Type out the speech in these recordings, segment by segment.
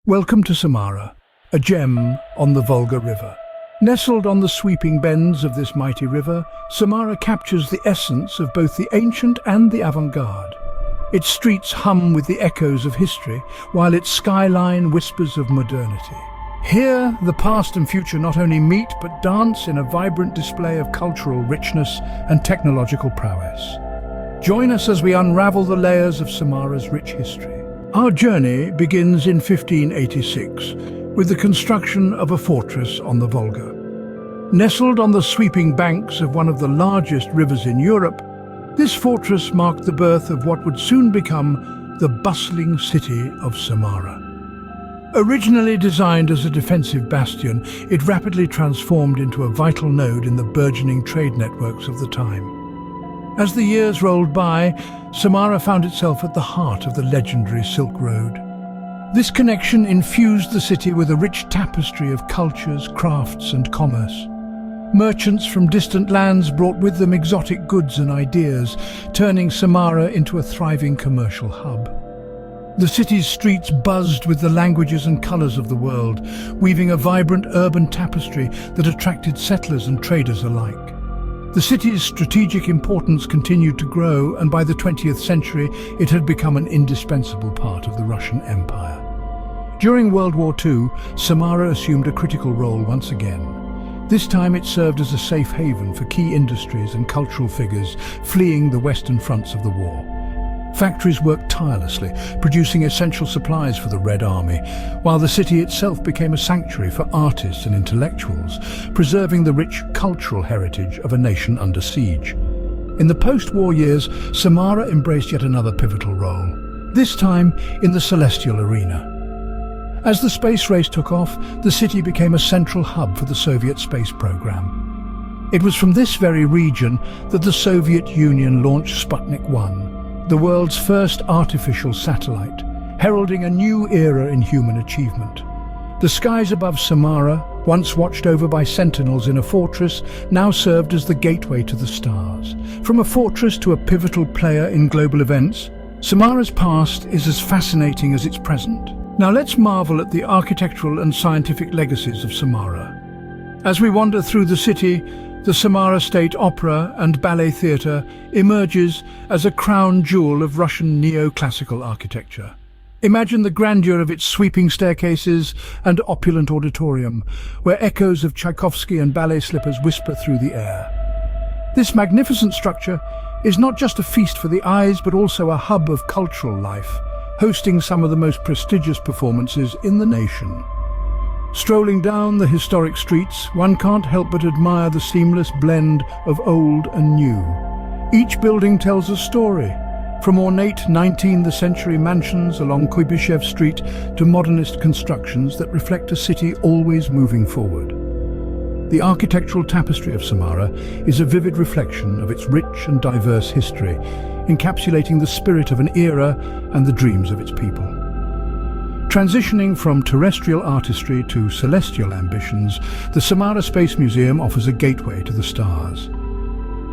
Welcome to Samara, a gem on the Volga River. Nestled on the sweeping bends of this mighty river, Samara captures the essence of both the ancient and the avant-garde. Its streets hum with the echoes of history, while its skyline whispers of modernity. Here, the past and future not only meet but dance in a vibrant display of cultural richness and technological prowess. Join us as we unravel the layers of Samara's rich history. Our journey begins in 1586 with the construction of a fortress on the Volga. Nestled on the sweeping banks of one of the largest rivers in Europe, this fortress marked the birth of what would soon become the bustling city of Samara. Originally designed as a defensive bastion, it rapidly transformed into a vital node in the burgeoning trade networks of the time. As the years rolled by, Samara found itself at the heart of the legendary Silk Road. This connection infused the city with a rich tapestry of cultures, crafts and commerce. Merchants from distant lands brought with them exotic goods and ideas, turning Samara into a thriving commercial hub. The city's streets buzzed with the languages and colors of the world, weaving a vibrant urban tapestry that attracted settlers and traders alike. The city's strategic importance continued to grow, and by the 20th century it had become an indispensable part of the Russian Empire. During World War II, Samara assumed a critical role once again. This time it served as a safe haven for key industries and cultural figures fleeing the western fronts of the war. Factories worked tirelessly, producing essential supplies for the Red Army, while the city itself became a sanctuary for artists and intellectuals, preserving the rich cultural heritage of a nation under siege. In the post-war years, Samara embraced yet another pivotal role, this time in the celestial arena. As the space race took off, the city became a central hub for the Soviet space program. It was from this very region that the Soviet Union launched Sputnik 1, the world's first artificial satellite, heralding a new era in human achievement. The skies above Samara, once watched over by sentinels in a fortress, now served as the gateway to the stars. From a fortress to a pivotal player in global events, Samara's past is as fascinating as its present. Now let's marvel at the architectural and scientific legacies of Samara. As we wander through the city, the Samara State Opera and Ballet Theatre emerges as a crown jewel of Russian neoclassical architecture. Imagine the grandeur of its sweeping staircases and opulent auditorium, where echoes of Tchaikovsky and ballet slippers whisper through the air. This magnificent structure is not just a feast for the eyes, but also a hub of cultural life, hosting some of the most prestigious performances in the nation. Strolling down the historic streets, one can't help but admire the seamless blend of old and new. Each building tells a story, from ornate 19th century mansions along Kuibyshev Street to modernist constructions that reflect a city always moving forward. The architectural tapestry of Samara is a vivid reflection of its rich and diverse history, encapsulating the spirit of an era and the dreams of its people. Transitioning from terrestrial artistry to celestial ambitions, the Samara Space Museum offers a gateway to the stars.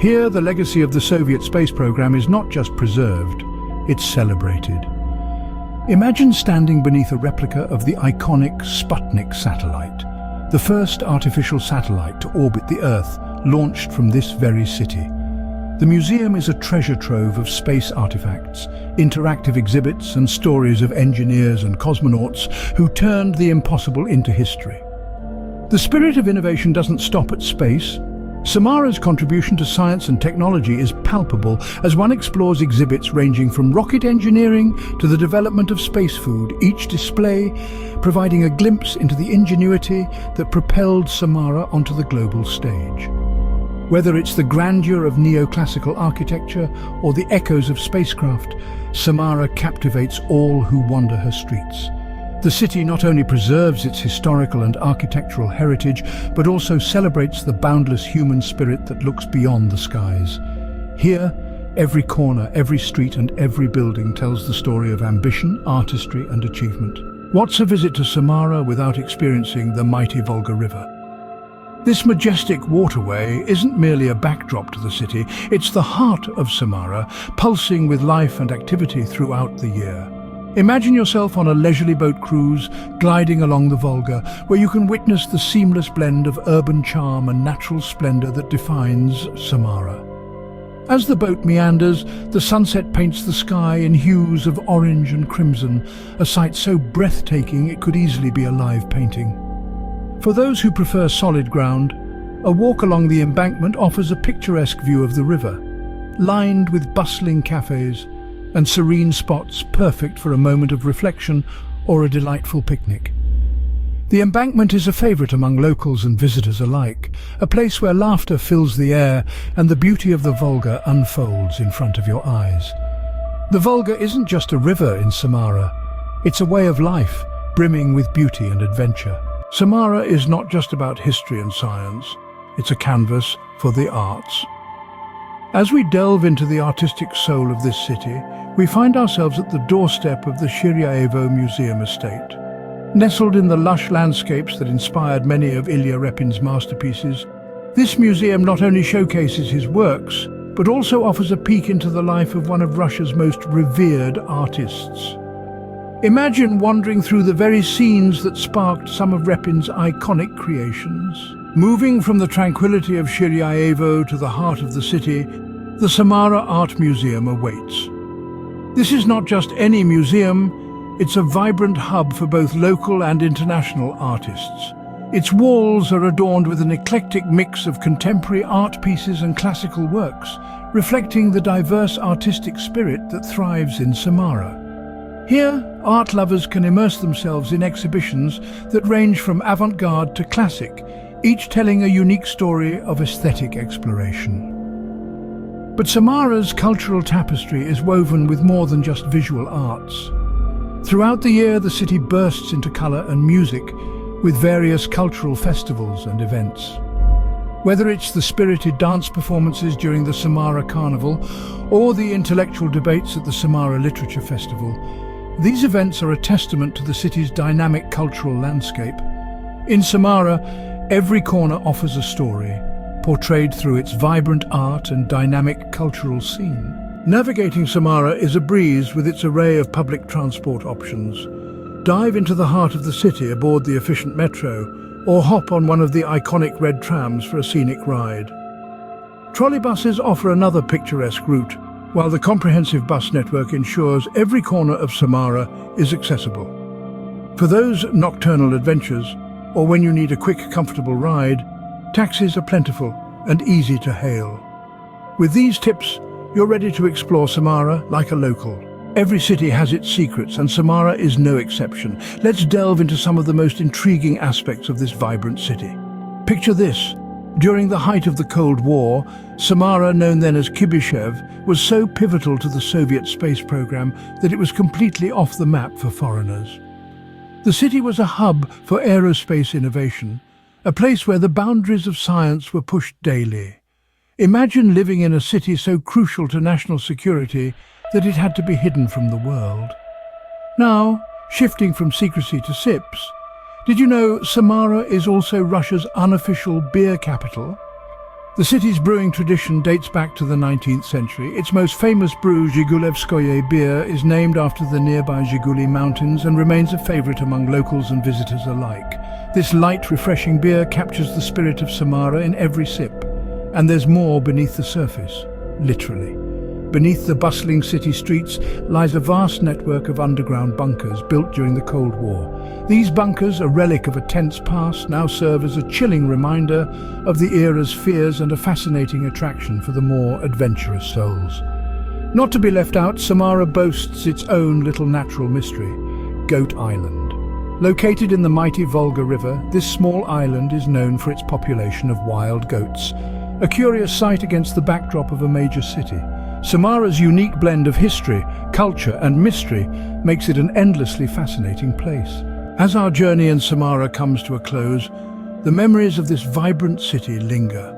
Here, the legacy of the Soviet space program is not just preserved, it's celebrated. Imagine standing beneath a replica of the iconic Sputnik satellite, the first artificial satellite to orbit the Earth, launched from this very city. The museum is a treasure trove of space artifacts, interactive exhibits and stories of engineers and cosmonauts who turned the impossible into history. The spirit of innovation doesn't stop at space. Samara's contribution to science and technology is palpable as one explores exhibits ranging from rocket engineering to the development of space food, each display providing a glimpse into the ingenuity that propelled Samara onto the global stage. Whether it's the grandeur of neoclassical architecture or the echoes of spacecraft, Samara captivates all who wander her streets. The city not only preserves its historical and architectural heritage, but also celebrates the boundless human spirit that looks beyond the skies. Here, every corner, every street and every building tells the story of ambition, artistry and achievement. What's a visit to Samara without experiencing the mighty Volga River? This majestic waterway isn't merely a backdrop to the city, it's the heart of Samara, pulsing with life and activity throughout the year. Imagine yourself on a leisurely boat cruise, gliding along the Volga, where you can witness the seamless blend of urban charm and natural splendor that defines Samara. As the boat meanders, the sunset paints the sky in hues of orange and crimson, a sight so breathtaking it could easily be a live painting. For those who prefer solid ground, a walk along the embankment offers a picturesque view of the river, lined with bustling cafes and serene spots perfect for a moment of reflection or a delightful picnic. The embankment is a favorite among locals and visitors alike, a place where laughter fills the air and the beauty of the Volga unfolds in front of your eyes. The Volga isn't just a river in Samara, it's a way of life, brimming with beauty and adventure. Samara is not just about history and science, it's a canvas for the arts. As we delve into the artistic soul of this city, we find ourselves at the doorstep of the Shiryaevo Museum estate. Nestled in the lush landscapes that inspired many of Ilya Repin's masterpieces, this museum not only showcases his works, but also offers a peek into the life of one of Russia's most revered artists. Imagine wandering through the very scenes that sparked some of Repin's iconic creations. Moving from the tranquility of Shiryaevo to the heart of the city, the Samara Art Museum awaits. This is not just any museum, it's a vibrant hub for both local and international artists. Its walls are adorned with an eclectic mix of contemporary art pieces and classical works, reflecting the diverse artistic spirit that thrives in Samara. Here, art lovers can immerse themselves in exhibitions that range from avant-garde to classic, each telling a unique story of aesthetic exploration. But Samara's cultural tapestry is woven with more than just visual arts. Throughout the year, the city bursts into colour and music with various cultural festivals and events. Whether it's the spirited dance performances during the Samara Carnival or the intellectual debates at the Samara Literature Festival, these events are a testament to the city's dynamic cultural landscape. In Samara, every corner offers a story, portrayed through its vibrant art and dynamic cultural scene. Navigating Samara is a breeze with its array of public transport options. Dive into the heart of the city aboard the efficient metro, or hop on one of the iconic red trams for a scenic ride. Trolleybuses offer another picturesque route, while the comprehensive bus network ensures every corner of Samara is accessible. For those nocturnal adventures, or when you need a quick, comfortable ride, taxis are plentiful and easy to hail. With these tips, you're ready to explore Samara like a local. Every city has its secrets, and Samara is no exception. Let's delve into some of the most intriguing aspects of this vibrant city. Picture this. During the height of the Cold War, Samara, known then as Kibyshev, was so pivotal to the Soviet space program that it was completely off the map for foreigners. The city was a hub for aerospace innovation, a place where the boundaries of science were pushed daily. Imagine living in a city so crucial to national security that it had to be hidden from the world. Now, shifting from secrecy to sips, did you know Samara is also Russia's unofficial beer capital? The city's brewing tradition dates back to the 19th century. Its most famous brew, Zhigulevskoye beer, is named after the nearby Zhiguli Mountains and remains a favorite among locals and visitors alike. This light, refreshing beer captures the spirit of Samara in every sip. And there's more beneath the surface, literally. Beneath the bustling city streets lies a vast network of underground bunkers built during the Cold War. These bunkers, a relic of a tense past, now serve as a chilling reminder of the era's fears and a fascinating attraction for the more adventurous souls. Not to be left out, Samara boasts its own little natural mystery, Goat Island. Located in the mighty Volga River, this small island is known for its population of wild goats, a curious sight against the backdrop of a major city. Samara's unique blend of history, culture and mystery makes it an endlessly fascinating place. As our journey in Samara comes to a close, the memories of this vibrant city linger.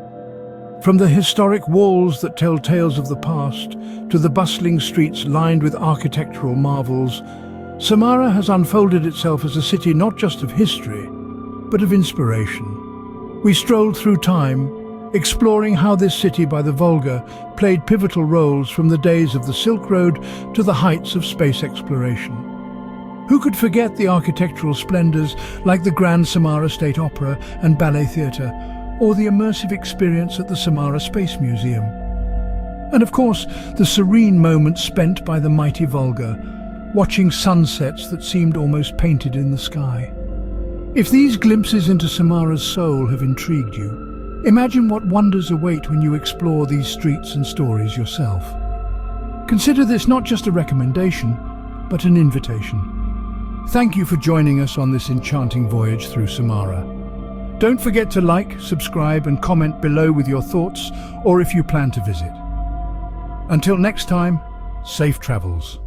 From the historic walls that tell tales of the past to the bustling streets lined with architectural marvels, Samara has unfolded itself as a city not just of history, but of inspiration. We strolled through time, exploring how this city by the Volga played pivotal roles from the days of the Silk Road to the heights of space exploration. Who could forget the architectural splendors like the Grand Samara State Opera and Ballet Theatre, or the immersive experience at the Samara Space Museum? And of course, the serene moments spent by the mighty Volga, watching sunsets that seemed almost painted in the sky. If these glimpses into Samara's soul have intrigued you, imagine what wonders await when you explore these streets and stories yourself. Consider this not just a recommendation, but an invitation. Thank you for joining us on this enchanting voyage through Samara. Don't forget to like, subscribe and comment below with your thoughts or if you plan to visit. Until next time, safe travels.